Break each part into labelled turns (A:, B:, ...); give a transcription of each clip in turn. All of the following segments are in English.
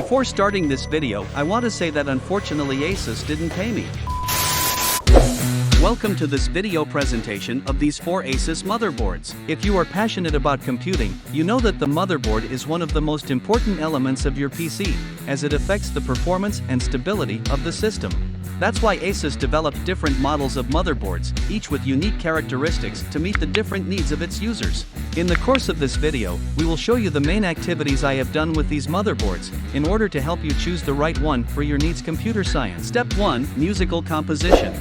A: Before starting this video, I want to say that unfortunately Asus didn't pay me. Welcome to this video presentation of these 4 Asus motherboards. If you are passionate about computing, you know that the motherboard is one of the most important elements of your PC, as it affects the performance and stability of the system. That's why Asus developed different models of motherboards, each with unique characteristics to meet the different needs of its users. In the course of this video, we will show you the main activities I have done with these motherboards, in order to help you choose the right one for your needs. Computer science. Step 1. Musical composition.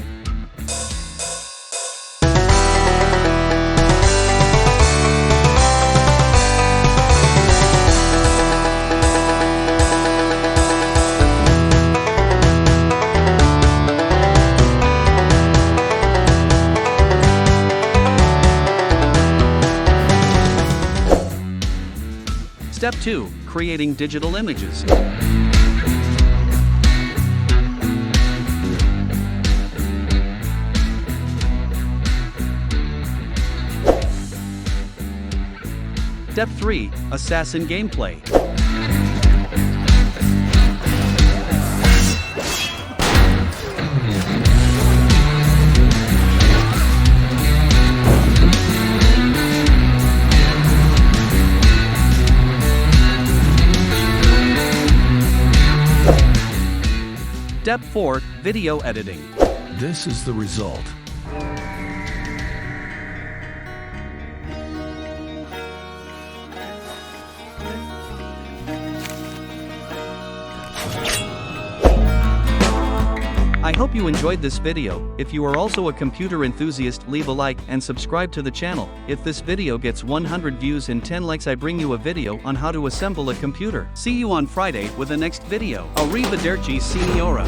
A: Step 2. Creating digital images. Step 3. Assassin gameplay. Step 4. Video editing.
B: This is the result.
A: I hope you enjoyed this video. If you are also a computer enthusiast, leave a like and subscribe to the channel. If this video gets 100 views and 10 likes, I bring you a video on how to assemble a computer. See you on Friday with the next video. Arrivederci signora.